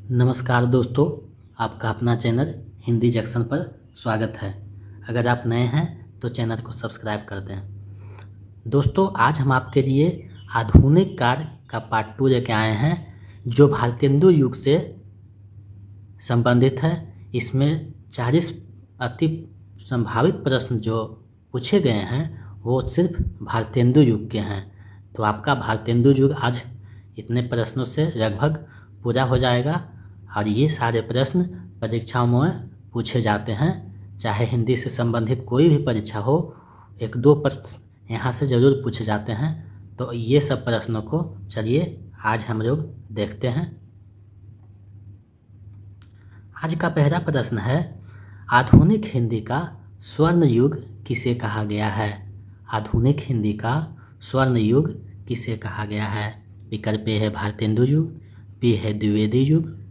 नमस्कार दोस्तों, आपका अपना चैनल हिंदी जंक्शन पर स्वागत है। अगर आप नए हैं तो चैनल को सब्सक्राइब कर दें। दोस्तों, आज हम आपके लिए आधुनिक काल का पार्ट 2 लेके आए हैं, जो भारतेंदु युग से संबंधित है। इसमें 40 अति संभावित प्रश्न जो पूछे गए हैं वो सिर्फ भारतेंदु युग के हैं। तो आपका भारतेंदु युग आज इतने प्रश्नों से लगभग पूरा हो जाएगा और ये सारे प्रश्न परीक्षाओं में पूछे जाते हैं। चाहे हिंदी से संबंधित कोई भी परीक्षा हो, 1-2 प्रश्न यहाँ से ज़रूर पूछे जाते हैं। तो ये सब प्रश्नों को चलिए आज हम लोग देखते हैं। आज का पहला प्रश्न है, आधुनिक हिंदी का स्वर्ण युग किसे कहा गया है? आधुनिक हिंदी का स्वर्ण युग किसे कहा गया है? विकल्प ए है भारतेंदु युग, बी है द्विवेदी युग,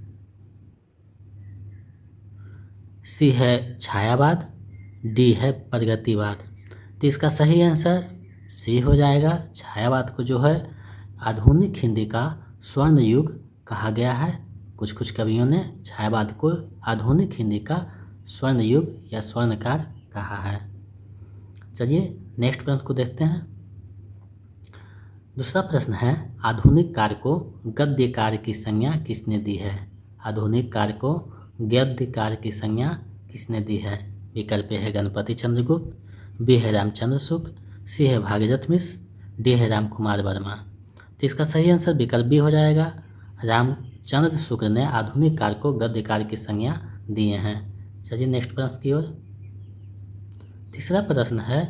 सी है छायावाद, डी है प्रगतिवाद। तो इसका सही आंसर सी हो जाएगा। छायावाद को जो है आधुनिक हिंदी का स्वर्ण युग कहा गया है। कुछ कवियों ने छायावाद को आधुनिक हिंदी का स्वर्ण युग या स्वर्णकाल कहा है। चलिए नेक्स्ट प्रश्न को देखते हैं। दूसरा प्रश्न है, आधुनिक काल को गद्य काल की संज्ञा किसने दी है? आधुनिक काल को गद्य काल की संज्ञा किसने दी है? विकल्प है गणपति चंद्रगुप्त, बी है रामचंद्र शुक्ल, सी है भागीरथ मिश्र, डी है रामकुमार वर्मा। तो इसका सही आंसर विकल्प बी हो जाएगा। रामचंद्र शुक्ल ने आधुनिक काल को गद्य काल की संज्ञा दिए हैं। चलिए नेक्स्ट प्रश्न की ओर। तीसरा प्रश्न है,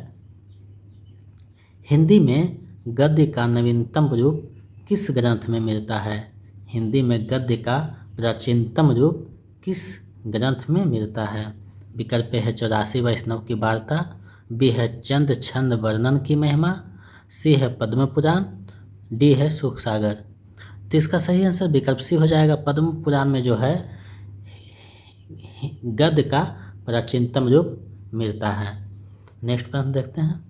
हिंदी में गद्य का नवीनतम रूप किस ग्रंथ में मिलता है? हिंदी में गद्य का प्राचीनतम रूप किस ग्रंथ में मिलता है? विकल्प है 84 वैष्णव की वार्ता, बी है चंद छंद वर्णन की महिमा, सी है पद्म पुराण, डी है सुख सागर। तो इसका सही आंसर विकल्प सी हो जाएगा। पद्म पुराण में जो है गद्य का प्राचीनतम रूप मिलता है। नेक्स्ट प्रश्न देखते हैं।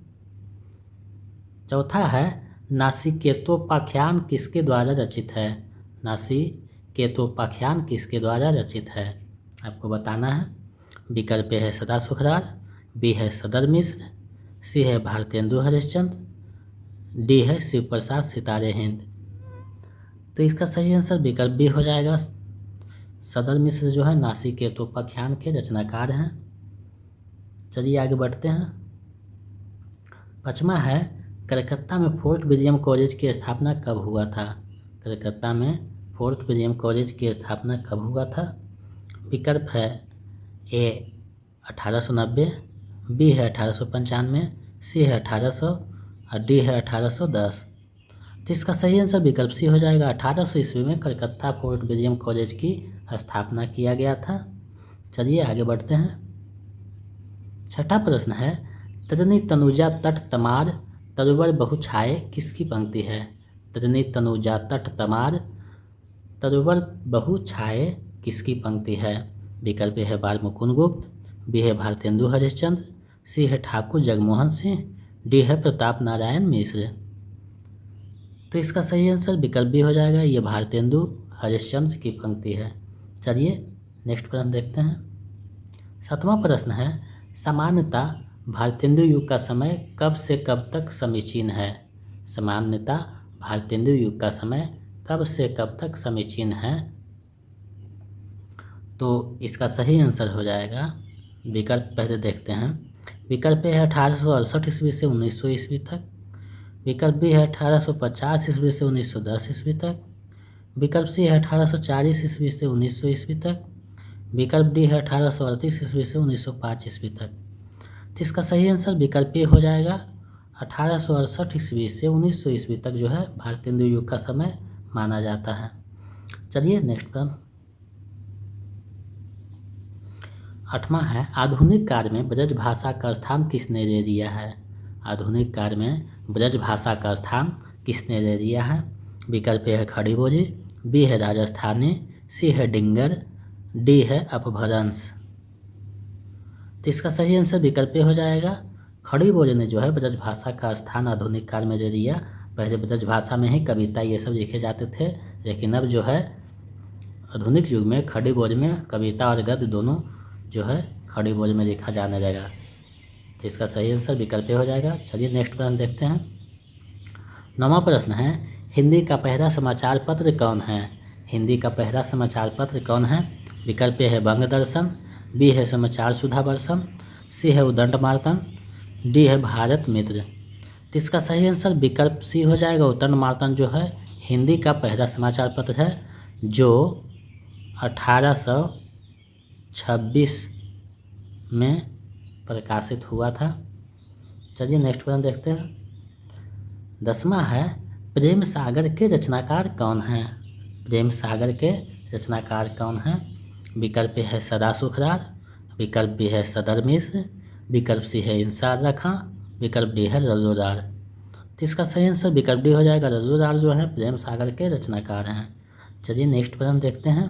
चौथा है, नासिकेतोपाख्यान किसके द्वारा रचित है? नासिकेतोपाख्यान किसके द्वारा रचित है? आपको बताना है। विकल्प है सदा सुखरार, बी है सदर मिश्र, सी है भारतेंदु हरिश्चंद्र, डी है शिव प्रसाद सितारे हिंद। तो इसका सही आंसर विकल्प बी हो जाएगा। सदर मिश्र जो है नासिकेतोपाख्यान के रचनाकार हैं। चलिए आगे बढ़ते हैं। पाँचवा है, कलकत्ता में फोर्ट विलियम कॉलेज की स्थापना कब हुआ था? कलकत्ता में फोर्ट विलियम कॉलेज की स्थापना कब हुआ था? विकल्प है ए 1890, बी है 1895, सी है 1800 और डी है 1810। तो इसका सही आंसर विकल्प सी हो जाएगा। 1800 ईस्वी में कलकत्ता फोर्ट विलियम कॉलेज की स्थापना किया गया था। चलिए आगे बढ़ते हैं। छठा प्रश्न है, तजनी तनुजा तट तमार तरुवर बहुछाए किसकी पंक्ति है? तजनी तनुजा तट तमार तरुवर बहुछाए किसकी पंक्ति है? विकल्प है बाल मुकुंद गुप्त, बी है भारतेंदु हरिश्चंद्र, सी है ठाकुर जगमोहन सिंह, डी है प्रताप नारायण मिश्र। तो इसका सही आंसर विकल्प बी हो जाएगा। ये भारतेंदु हरिश्चंद्र की पंक्ति है। चलिए नेक्स्ट प्रश्न देखते हैं। सातवां प्रश्न है, सामान्यतः भारतेंदु युग का समय कब से कब तक समीचीन है? सामान्यतः भारतेंदु युग का समय कब से कब तक समीचीन है? तो इसका सही आंसर हो जाएगा। विकल्प पहले देखते हैं। विकल्प है 1868 ईस्वी से 1900 ईस्वी तक, विकल्प बी है 1850 ईस्वी से 1910 ईस्वी तक, विकल्प सी है 1840 ईस्वी से 1900 ईस्वी तक, विकल्प डी है 1838 ईस्वी से 1905 ईस्वी तक। तो इसका सही आंसर विकल्प ए हो जाएगा। 1868 ईस्वी से 1900 ईस्वी तक जो है भारतेंदु युग का समय माना जाता है। चलिए नेक्स्ट प्रश्न। आठवां है, आधुनिक काल में ब्रज भाषा का स्थान किसने ले लिया है? आधुनिक काल में ब्रज भाषा का स्थान किसने ले लिया है? विकल्प है खड़ी बोली, बी है राजस्थानी, सी है डिंगर, डी है अपभ्रंश। तो इसका सही आंसर विकल्प हो जाएगा। खड़ी बोली ने जो है ब्रज भाषा का स्थान आधुनिक काल में ले लिया। पहले ब्रज भाषा में ही कविता ये सब लिखे जाते थे, लेकिन अब जो है आधुनिक युग में खड़ी बोली में कविता और गद्य दोनों जो है खड़ी बोली में लिखा जाने लगा। तो इसका सही आंसर विकल्प ए हो जाएगा। चलिए नेक्स्ट प्रश्न देखते हैं। 9वां प्रश्न है, हिंदी का पहला समाचार पत्र कौन है? हिंदी का पहला समाचार पत्र कौन है? विकल्प ए है बंगदर्शन, बी है समाचार सुधा वर्षम, सी है उदंड मार्तन, डी है भारत मित्र। तो इसका सही आंसर विकल्प सी हो जाएगा। उदंड मार्तन जो है हिंदी का पहला समाचार पत्र है जो 1826 में प्रकाशित हुआ था। चलिए नेक्स्ट प्रश्न देखते हैं। 10वां है, प्रेम सागर के रचनाकार कौन हैं? प्रेम सागर के रचनाकार कौन हैं? विकल्प है सदा सुखरार, विकल्प बी है सदर मिश्र, विकल्प सी है इंसार रखां, विकल्प डी है रल्लूदार। तो इसका सही आंसर विकल्प डी हो जाएगा। रल्लूदार जो है प्रेम सागर के रचनाकार हैं। चलिए नेक्स्ट प्रश्न देखते हैं।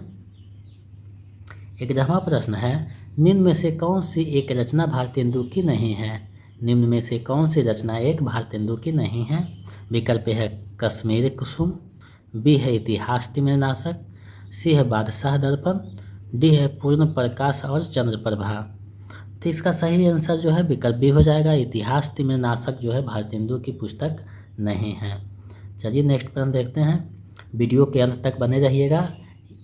11वां प्रश्न है, निम्न में से कौन सी एक रचना भारतेंदु की नहीं है? निम्न में से कौन सी रचना एक भारतेंदु की नहीं है? विकल्प है कश्मीर कुसुम, बी है इतिहास तिमिरनाशक, सी है बादशाह दर्पण, डी है पूर्ण प्रकाश और चंद्र प्रभा। तो इसका सही आंसर जो है विकल्प बी हो जाएगा। इतिहास तिमिरनाशक जो है भारतेंदु की पुस्तक नहीं है। चलिए नेक्स्ट प्रश्न देखते हैं। वीडियो के अंत तक बने रहिएगा।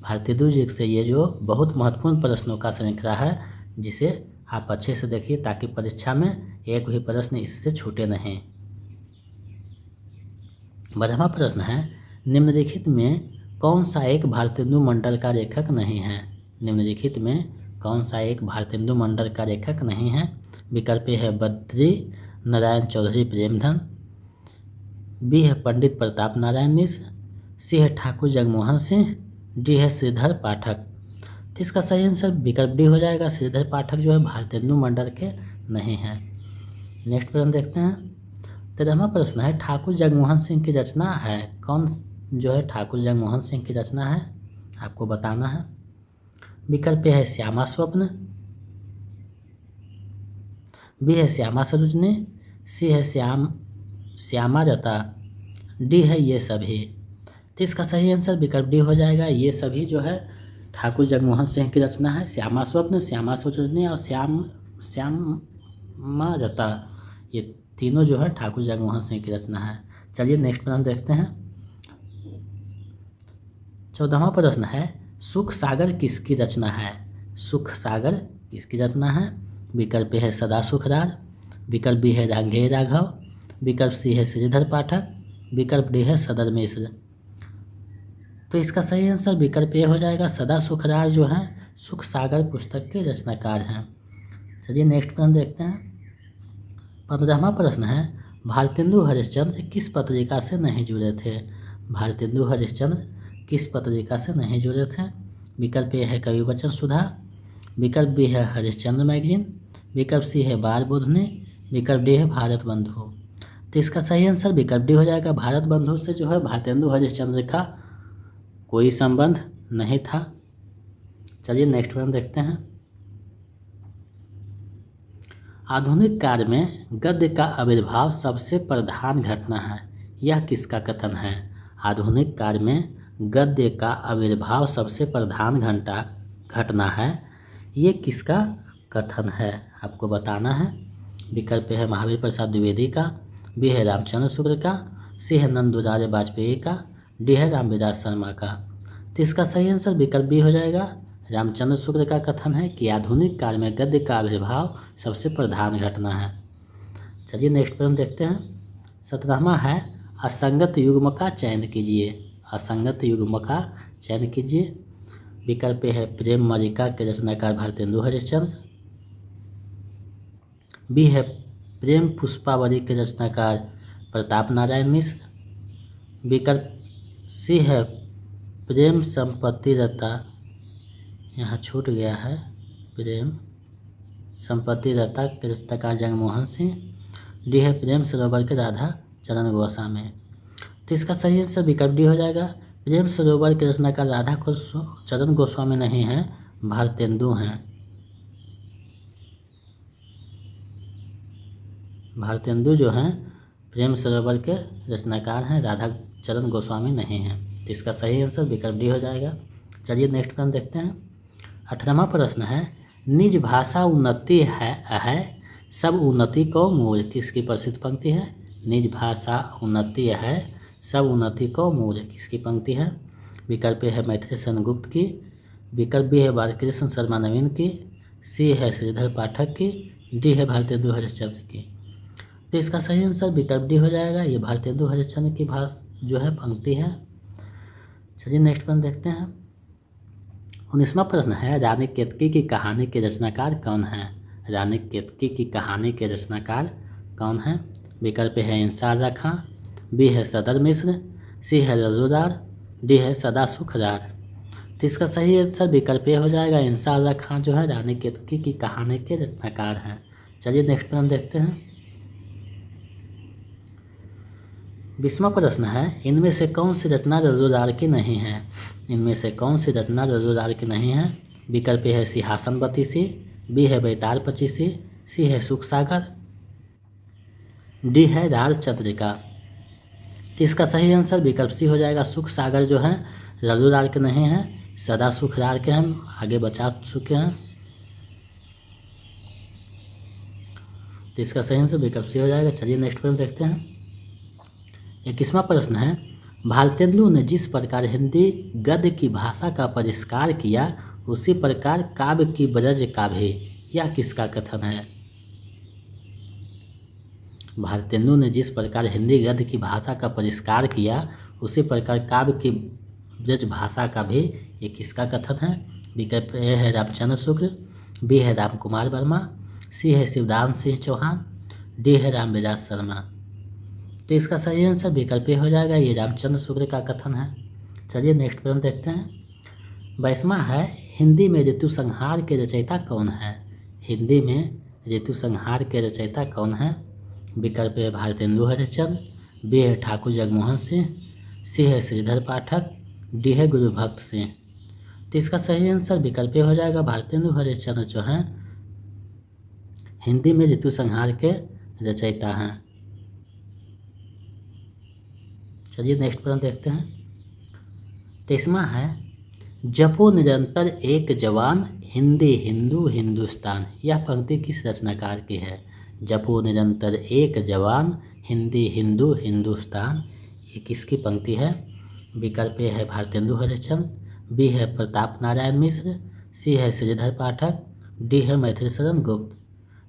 भारतेंदु जी से ये जो बहुत महत्वपूर्ण प्रश्नों का श्रृंखला है जिसे आप अच्छे से देखिए ताकि परीक्षा में एक भी प्रश्न इससे छूटे नहीं। 12वां प्रश्न है, निम्नलिखित में कौन सा एक भारतेंदु मंडल का लेखक नहीं है? निम्नलिखित में कौन सा एक भारतेंदु मंडल का लेखक नहीं है? विकल्प ए है बद्री नारायण चौधरी प्रेमधन, बी है पंडित प्रताप नारायण मिश्र, सी है ठाकुर जगमोहन सिंह, डी है श्रीधर पाठक। तो इसका सही आंसर विकल्प डी हो जाएगा। श्रीधर पाठक जो है भारतेंदु मंडल के नहीं हैं। नेक्स्ट प्रश्न देखते हैं। 13वां प्रश्न है, ठाकुर जगमोहन सिंह की रचना है कौन? जो है ठाकुर जगमोहन सिंह की रचना है आपको बताना है। विकल्प है श्यामा स्वप्न, बी है श्यामा सरोजनी, सी है श्यामा रता, डी है ये सभी। तो इसका सही आंसर विकल्प डी हो जाएगा। ये सभी जो है ठाकुर जगमोहन सिंह की रचना है। श्यामा स्वप्न, श्यामा सरोजनी और श्यामा रता, ये तीनों जो है ठाकुर जगमोहन सिंह की रचना है। चलिए नेक्स्ट प्रश्न देखते हैं। 14वां प्रश्न है, सुख सागर किसकी रचना है? सुख सागर किसकी रचना है? विकल्प है सदा सुखरार, विकल्प बी है रांघेय राघव, विकल्प सी है श्रीधर पाठक, विकल्प डी है सदर मिश्र। तो इसका सही आंसर विकल्प ए हो जाएगा। सदा सुखरार जो है सुख सागर पुस्तक के रचनाकार हैं। चलिए नेक्स्ट प्रश्न देखते हैं। 15वां प्रश्न है, भारतेंदु हरिश्चंद्र किस पत्रिका से नहीं जुड़े थे? भारतेंदु हरिश्चंद्र किस पत्रिका से नहीं जुड़े थे? विकल्प ए है कवि वचन सुधा, विकल्प बी है हरिश्चंद्र मैगजीन, विकल्प सी है बाल बोधनी, विकल्प डी है भारत बंधु। तो इसका सही आंसर विकल्प डी हो जाएगा। भारत बंधु से जो है भारतेंदु हरिश्चंद्र का कोई संबंध नहीं था। चलिए नेक्स्ट प्रश्न देखते हैं। आधुनिक काल में गद्य का आविर्भाव सबसे प्रधान घटना है, यह किसका कथन है? आधुनिक काल में गद्य का आविर्भाव सबसे प्रधान घटना है, ये किसका कथन है आपको बताना है। विकल्प है महावीर प्रसाद द्विवेदी का, बी है रामचंद्र शुक्ल का, सी है नंदुलाल वाजपेयी का, डी है रामविलास शर्मा का। तो इसका सही आंसर विकल्प बी हो जाएगा। रामचंद्र शुक्ल का कथन है कि आधुनिक काल में गद्य का आविर्भाव सबसे प्रधान घटना है। चलिए नेक्स्ट प्रश्न देखते हैं। 17वां है, असंगत युग्म का चयन कीजिए। असंगत युग्म का चयन कीजिए। विकल्प है प्रेम मलिका के रचनाकार भारतेंदु हरिश्चंद्र, बी है प्रेम पुष्पावली के रचनाकार प्रताप नारायण मिश्र, विकल्प सी है प्रेम संपत्ति रता, यहाँ छूट गया है, प्रेम संपत्ति रता के रचनाकार जगमोहन सिंह, डी है प्रेम सरोवर के राधा चरण गोस्वामी। तो इसका सही आंसर विकल्प डी हो जाएगा। प्रेम सरोवर के रचनाकार राधा चरण गोस्वामी नहीं हैं, भारतेंदु हैं। भारतेंदु जो हैं प्रेम सरोवर के रचनाकार हैं, राधा चरण गोस्वामी नहीं हैं। तो इसका सही आंसर विकल्प डी हो जाएगा। चलिए नेक्स्ट प्रश्न देखते हैं। 18वां प्रश्न है, निज भाषा उन्नति है सब उन्नति को मूल, किसकी प्रसिद्ध पंक्ति है? निज भाषा उन्नति है सब उन्नति को मूल, किसकी पंक्ति है? विकल्प ए है मैथिली सेनगुप्त की, विकल्प बी है बालकृष्ण शर्मा नवीन की, सी है श्रीधर पाठक की, डी है भारतेंदु हरिश्चंद्र की। तो इसका सही आंसर विकल्प डी हो जाएगा। ये भारतेंदु हरिश्चंद्र की जो है पंक्ति है। चलिए नेक्स्ट प्रश्न देखते हैं। 19वां प्रश्न है, रानी केतकी की कहानी के रचनाकार कौन है? रानी केतकी की कहानी के रचनाकार कौन है? विकल्प है इंसार रखा खां, बी है सदर मिश्र, सी है रजूदार, डी है सदा सुखदार। तो इसका सही आंसर विकल्प ए हो जाएगा। इंसार रखा खां जो है रानी केतकी की कहानी के रचनाकार हैं। चलिए नेक्स्ट प्रश्न देखते हैं। 20वां प्रश्न है, इनमें से कौन सी रचना रजूदार की नहीं है? इनमें से कौन सी रचना रजूदार की नहीं है? विकल्प ए है सिंहासन बतीसी, बी है बेताल पचीसी, सी है सुख सागर, डी है रार चंद्रिका। तो इसका सही आंसर विकल्प सी हो जाएगा। सुख सागर जो है रजूदार के नहीं है, सदा सुखदार के हम आगे बचा चुके हैं। तो इसका सही आंसर विकल्प सी हो जाएगा। चलिए नेक्स्ट प्रश्न देखते हैं। 21वां प्रश्न है, भारतेंदु ने जिस प्रकार हिंदी गद्य की भाषा का परिष्कार किया उसी प्रकार काव्य की ब्रज का भी, यह किसका कथन है? भारतेंदु ने जिस प्रकार हिंदी गद्य की भाषा का परिष्कार किया उसी प्रकार काव्य की ब्रज भाषा का भी, ये किसका कथन है? विकल्प ए है रामचंद्र शुक्ल, बी है राम कुमार वर्मा, सी है शिवदान सिंह चौहान, डी है रामविलास शर्मा। तो इसका सही आंसर विकल्प ए हो जाएगा। ये रामचंद्र शुक्ल का कथन है। चलिए नेक्स्ट प्रश्न देखते हैं। 22वां है, हिंदी में ऋतु संहार के रचयिता कौन है? हिंदी में ऋतु संहार के रचयिता कौन है? विकल्प ए भारतेंदु हरिश्चंद्र, बी है ठाकुर जगमोहन सिंह, सी है श्रीधर पाठक, डी है गुरुभक्त सिंह। तो इसका सही आंसर विकल्प ए हो जाएगा। भारतेंदु हरिश्चंद्र जो हैं हिंदी में ऋतु संहार के रचयिता हैं। चलिए नेक्स्ट प्रश्न देखते हैं। 23वां है, जपो निरंतर एक जवान हिंदी हिंदू हिंदुस्तान, यह पंक्ति किस रचनाकार की है? जपो निरंतर एक जवान हिंदी हिंदू हिंदुस्तान, ये किसकी पंक्ति है? विकल्प ए है भारतेंदु हरिश्चंद्र, बी है प्रताप नारायण मिश्र, सी है श्रीधर पाठक, डी है मैथिली शरण गुप्त।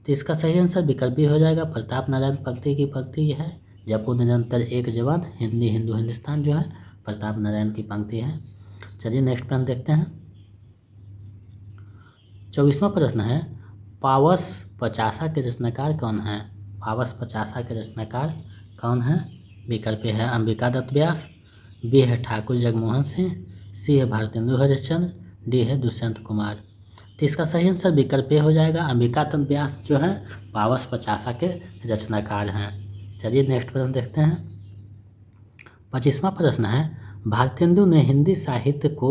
तो इसका सही आंसर विकल्प बी हो जाएगा। प्रताप नारायण पंक्ति की पंक्ति ये है। जपो निरंतर एक जवान हिंदी हिंदू हिंदुस्तान जो है प्रताप नारायण की पंक्ति है। चलिए नेक्स्ट प्रश्न देखते हैं। 24वां प्रश्न है, पावस पचासा के रचनाकार कौन है? पावस पचासा के रचनाकार कौन है? विकल्प है अंबिका दत्त व्यास, बी है ठाकुर जगमोहन सिंह, सी है भारतेंदु हरिश्चंद्र, डी है दुष्यंत कुमार। तो इसका सही आंसर विकल्प ए हो जाएगा। अंबिका दत्त व्यास जो है पावस पचासा के रचनाकार हैं। चलिए नेक्स्ट प्रश्न देखते हैं। 25वां प्रश्न है, भारतेंदु ने हिंदी साहित्य को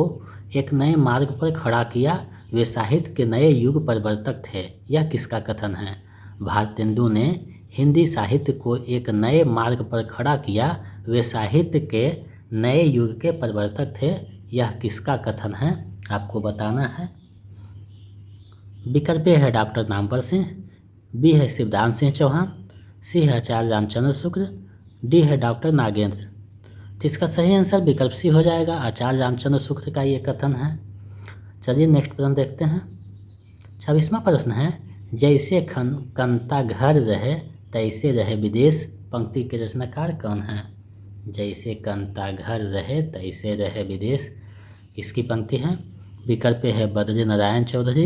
एक नए मार्ग पर खड़ा किया, वे साहित्य के नए युग प्रवर्तक थे, यह किसका कथन है? भारतेंदु ने हिंदी साहित्य को एक नए मार्ग पर खड़ा किया, वे साहित्य के नए युग के प्रवर्तक थे, यह किसका कथन है? आपको बताना है। विकल्प है डॉक्टर नामवर सिंह, बी है शिवदान सिंह चौहान, सी है आचार्य रामचंद्र शुक्ल, डी है डॉक्टर नागेंद्र। तो इसका सही आंसर विकल्प सी हो जाएगा। आचार्य रामचंद्र शुक्ल का ये कथन है। चलिए नेक्स्ट प्रश्न देखते हैं। 26वां प्रश्न है, जैसे कंता घर रहे तैसे रहे विदेश, पंक्ति के रचनाकार कौन है? जैसे कंता घर रहे तैसे रहे विदेश, किसकी पंक्ति है? विकल्प है बद्री नारायण चौधरी,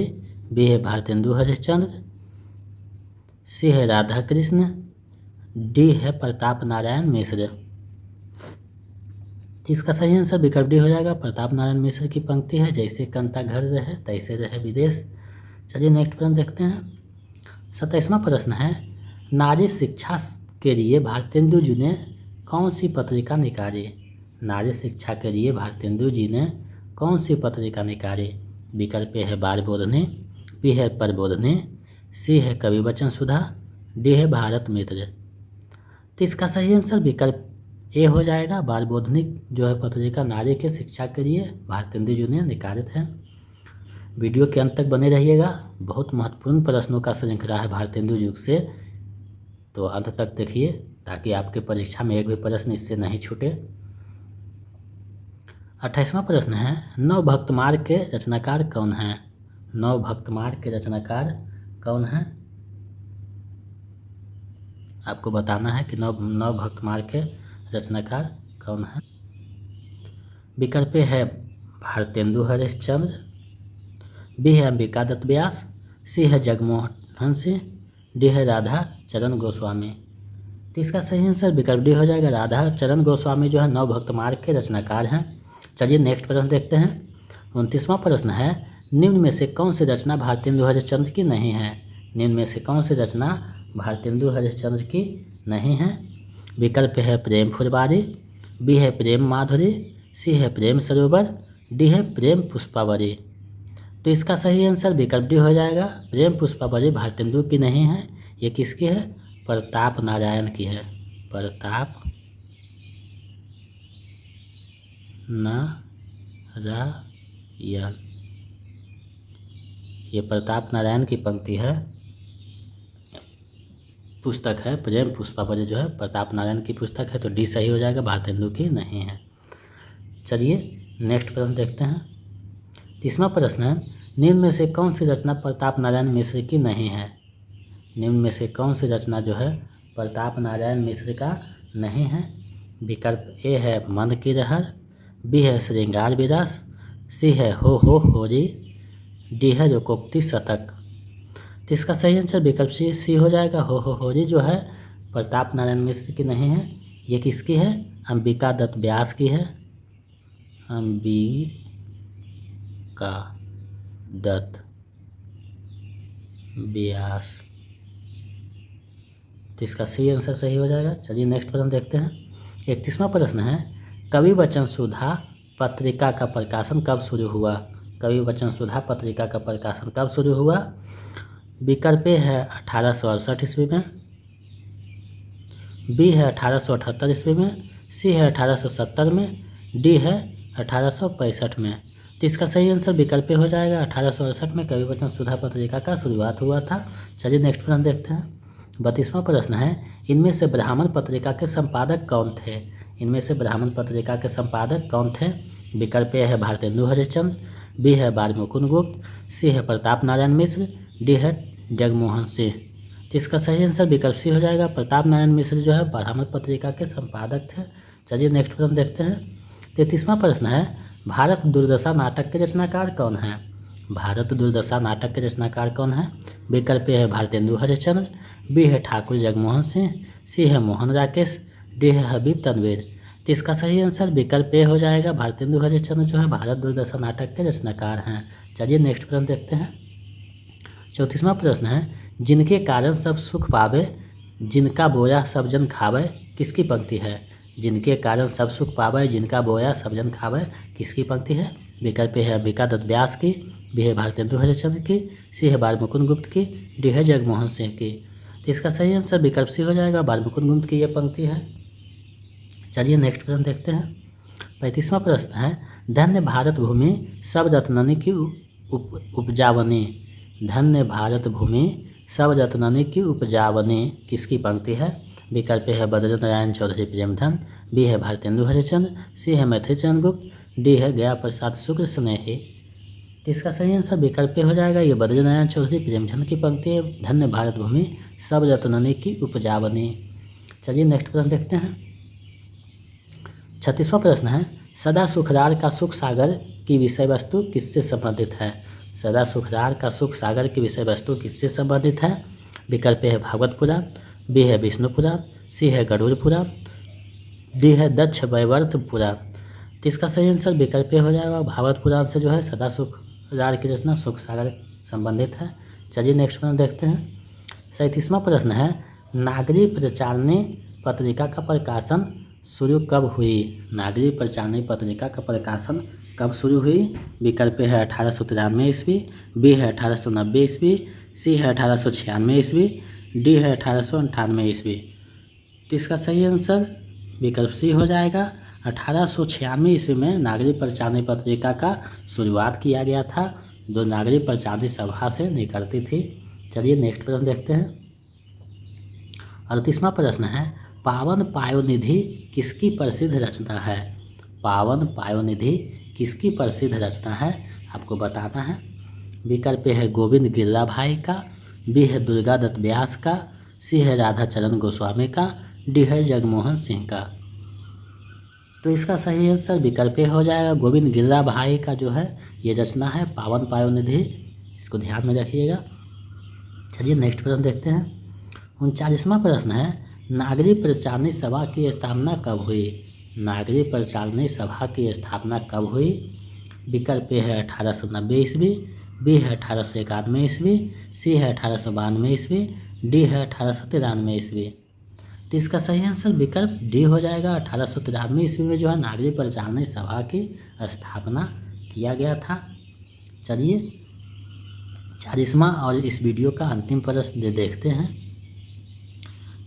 बी है भारतेंदु हरिश्चंद्र, सी है राधा कृष्ण, डी है प्रताप नारायण मिश्र। इसका सही आंसर विकल्प डी हो जाएगा। प्रताप नारायण मिश्र की पंक्ति है, जैसे कंता घर रहे तैसे रहे विदेश। चलिए नेक्स्ट प्रश्न देखते हैं। 27वां प्रश्न है, नारी शिक्षा के लिए भारतेंदु जी ने कौन सी पत्रिका निकाली? नारी शिक्षा के लिए भारतेंदु जी ने कौन सी पत्रिका निकाली? विकल्प है बाल बोधनी, बी है प्रबोधनी, सी है कवि वचन सुधा, डी है भारत मित्र। तो इसका सही आंसर विकल्प ए हो जाएगा। बाल बोधनिक जो है पत्रिका नारी के शिक्षा के लिए भारतेंदु जी ने निकालित है। वीडियो के अंत तक बने रहिएगा, बहुत महत्वपूर्ण प्रश्नों का श्रृंखला है भारतेंदु युग से, तो अंत तक देखिए ताकि आपके परीक्षा में एक भी प्रश्न इससे नहीं छूटे। 28वां प्रश्न है, नवभक्तमार्ग के रचनाकार कौन हैं? नवभक्तमार्ग के रचनाकार कौन हैं? आपको बताना है कि नवभक्तमार्ग के रचनाकार कौन हैं। विकल्प है भारतेंदु हरिश्चंद्र, बी है अंबिका दत्त व्यास, सी है जगमोहन सिंह, डी है राधा चरण गोस्वामी। तो इसका सही आंसर विकल्प डी हो जाएगा। राधा चरण गोस्वामी जो है नवभक्तमार्ग के रचनाकार हैं। चलिए नेक्स्ट प्रश्न देखते हैं। 29वां प्रश्न है, निम्न में से कौन सी रचना भारतेंदु हरिश्चंद्र की नहीं है? निम्न में से कौन सी रचना भारतेंदु हरिश्चंद्र की नहीं है? विकल्प है प्रेम फुलवारी, बी है प्रेम माधुरी, सी है प्रेम सरोवर, डी है प्रेम पुष्पावली। तो इसका सही आंसर विकल्प डी हो जाएगा। प्रेम पुष्पावली भारतेंदु की नहीं है, ये किसकी है? प्रताप नारायण की है। प्रताप नारायण, ये प्रताप नारायण की पंक्ति है, पुस्तक है प्रेम पुष्पावली जो है प्रताप नारायण की पुस्तक है। तो डी सही हो जाएगा, भारतेंदु की नहीं है। चलिए नेक्स्ट प्रश्न देखते हैं। 30वां प्रश्न है, निम्न में से कौन सी रचना प्रताप नारायण मिश्र की नहीं है? निम्न में से कौन सी रचना जो है प्रताप नारायण मिश्र का नहीं है? विकल्प ए है मन की लहर, बी है श्रृंगार विलास, सी है हो होरी, डी है लोकोक्ति शतक। तो इसका सही आंसर विकल्प सी हो जाएगा। हो होरी जो है प्रताप नारायण मिश्र की नहीं है, ये किसकी है? अंबिका दत्त व्यास की है। अंबिका दत्त व्यास, तो इसका सी आंसर सही हो जाएगा। चलिए नेक्स्ट प्रश्न देखते हैं। 31वां प्रश्न है, कवि वचन सुधा पत्रिका का प्रकाशन कब शुरू हुआ? कवि वचन सुधा पत्रिका का प्रकाशन कब शुरू हुआ? विकल्प है 1868 ईस्वी में, बी है 1878 ईस्वी में, सी है 1870 में, डी है 1865 में। तो इसका सही आंसर विकल्प हो जाएगा। 1868 में कवि वचन सुधा पत्रिका का शुरुआत हुआ था। चलिए नेक्स्ट प्रश्न देखते हैं। 32वां प्रश्न है, इनमें से ब्राह्मण पत्रिका के संपादक कौन थे? इनमें से ब्राह्मण पत्रिका के संपादक कौन थे? विकल्प ए है भारतेंदु हरिश्चंद्र, बी है बाल मुकुंद गुप्त, सी है प्रताप नारायण मिश्र, डी है जगमोहन सिंह। तो इसका सही आंसर विकल्प सी हो जाएगा। प्रताप नारायण मिश्र जो है ब्राह्मण पत्रिका के संपादक थे। चलिए नेक्स्ट प्रश्न देखते हैं। 33वां प्रश्न है, भारत दुर्दशा नाटक के रचनाकार कौन है? भारत दुर्दशा नाटक के रचनाकार कौन है? विकल्प ए है भारतेंदु हरिश्चंद्र, बी है ठाकुर जगमोहन सिंह, सी है मोहन राकेश, डी है हबीब तनवीर। तो इसका सही आंसर विकल्प ए हो जाएगा। भारतेंदु हरिश्चंद्र जो है भारत दुर्दशा नाटक के रचनाकार हैं। चलिए नेक्स्ट प्रश्न देखते हैं। 34वां प्रश्न है, जिनके कारण सब सुख पावे, जिनका बोया सब जन खावे, किसकी पंक्ति है? जिनके कारण सब सुख पावे, जिनका बोया सब जन खावे, किसकी पंक्ति है? विकल्प है अंबिका दत्त व्यास की, बी है भारतेंदु हरिश्चंद्र की, सी है बाल मुकुंद गुप्त की, डी है जगमोहन सिंह की। तो इसका सही आंसर विकल्प सी हो जाएगा। बाल मुकुंद गुप्त की यह पंक्ति है। चलिए नेक्स्ट प्रश्न देखते हैं। 35वां प्रश्न है, धन्य भारत भूमि सब रत्ननी की उपजावनी, धन्य भारत भूमि सब रत्ननी की उपजावनी, किसकी पंक्ति है? विकल्प है बद्री नारायण चौधरी प्रेमधन, बी है भारतेंदु हरिश्चंद्र, सी है मैथिली चंद्र गुप्त, डी है गया प्रसाद शुक्र स्नेही। तो इसका सही आंसर विकल्प हो जाएगा। ये बद्री नारायण चौधरी प्रेमचंद की पंक्ति है, धन्य भारत भूमि सब रत्ननी की उपजावनी। चलिए नेक्स्ट प्रश्न देखते हैं। 36वां प्रश्न है, सदा सुखरार का सुख सागर की विषय वस्तु किससे संबंधित है? सदा सुखरार का सुख सागर की विषय वस्तु किससे संबंधित है? विकल्प है भागवत पुराण, बी है विष्णु पुराण, सी है गरुड़ पुराण, डी है दक्ष वैवर्त पुराण। तो इसका सही आंसर विकल्प हो जाएगा। भागवत पुराण से जो है सदा सुखरार की रचना सुख सागर संबंधित है। चलिए नेक्स्ट प्रश्न देखते हैं। 37वां प्रश्न है, नागरी प्रचारणी पत्रिका का प्रकाशन शुरू कब हुई? नागरी प्रचारणी पत्रिका का प्रकाशन कब शुरू हुई? विकल्प है 1893 ईस्वी, बी है 1890 ईस्वी, सी है 1896 ईस्वी, डी है 1898 ईस्वी। तो इसका सही आंसर विकल्प सी हो जाएगा। 1896 ईस्वी में नागरिक प्रचारणी पत्रिका का शुरुआत किया गया था, जो नागरिक प्रचारणी सभा से निकलती थी। चलिए नेक्स्ट प्रश्न देखते हैं। 38वां प्रश्न है, पावन पायोनिधि किसकी प्रसिद्ध रचना है? पावन पायोनिधि किसकी प्रसिद्ध रचना है, आपको बताना है। विकल्प है गोविंद गिर्रा भाई का, बी है दुर्गादत्त व्यास का, सी है राधाचरण गोस्वामी का, डी है जगमोहन सिंह का। तो इसका सही आंसर विकल्प हो जाएगा गोविंद गिर्रा भाई का जो है ये रचना है पावन पायोनिधि, इसको ध्यान में रखिएगा। चलिए नेक्स्ट प्रश्न देखते हैं। 39वां प्रश्न है, नागरिक प्रचारणी सभा की स्थापना कब हुई? नागरिक प्रचारणी सभा की स्थापना कब हुई? विकल्प है 1890 ईस्वी, बी है 1891 ईस्वी, सी है 1892 ईस्वी, डी है 1893 ईस्वी। तो इसका सही आंसर विकल्प डी हो जाएगा। 1893 ईस्वी में जो है नागरिक प्रचारणी सभा की स्थापना किया गया था। चलिए 40वां और इस वीडियो का अंतिम प्रश्न देखते हैं।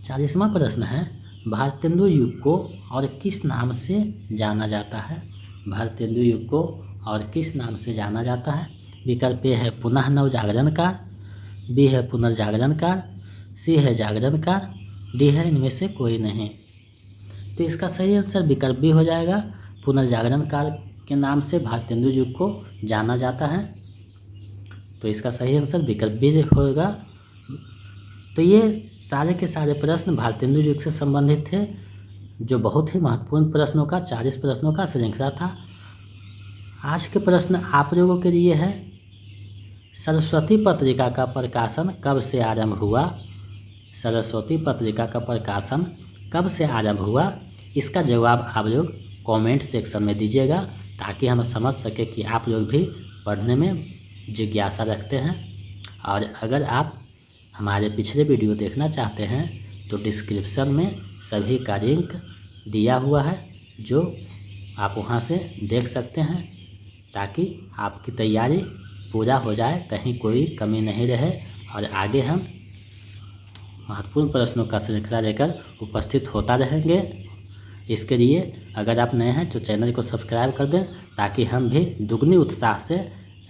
40वां प्रश्न है, भारतेंदु युग को और किस नाम से जाना जाता है? भारतेंदु युग को और किस नाम से जाना जाता है? विकल्प ए है पुनः नवजागरणकार, बी है पुनर्जागरणकार, सी है जागरणकार, डी है इनमें से कोई नहीं। तो इसका सही आंसर विकल्प बी हो जाएगा। पुनर्जागरणकार के नाम से भारतेंदु युग को जाना जाता है। तो इसका सही आंसर विकल्प बी होगा। तो ये सारे के सारे प्रश्न भारतेंदु युग से संबंधित थे, जो बहुत ही महत्वपूर्ण प्रश्नों का 40 प्रश्नों का श्रृंखला था। आज के प्रश्न आप लोगों के लिए है, सरस्वती पत्रिका का प्रकाशन कब से आरंभ हुआ? सरस्वती पत्रिका का प्रकाशन कब से आरंभ हुआ? इसका जवाब आप लोग कमेंट सेक्शन में दीजिएगा, ताकि हम समझ सके कि आप लोग भी पढ़ने में जिज्ञासा रखते हैं। और अगर आप हमारे पिछले वीडियो देखना चाहते हैं तो डिस्क्रिप्शन में सभी का लिंक दिया हुआ है, जो आप वहां से देख सकते हैं, ताकि आपकी तैयारी पूरा हो जाए, कहीं कोई कमी नहीं रहे और आगे हम महत्वपूर्ण प्रश्नों का श्रृंखला लेकर उपस्थित होता रहेंगे। इसके लिए अगर आप नए हैं तो चैनल को सब्सक्राइब कर दें, ताकि हम भी दुगनी उत्साह से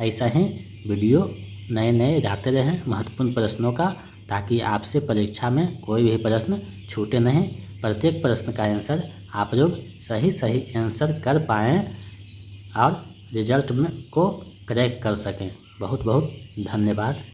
ऐसा ही वीडियो नए नए लाते रहें महत्वपूर्ण प्रश्नों का, ताकि आपसे परीक्षा में कोई भी प्रश्न छूटे नहीं। प्रत्येक प्रश्न का आंसर आप लोग सही आंसर कर पाएँ और रिजल्ट में को क्रैक कर सकें। बहुत बहुत धन्यवाद।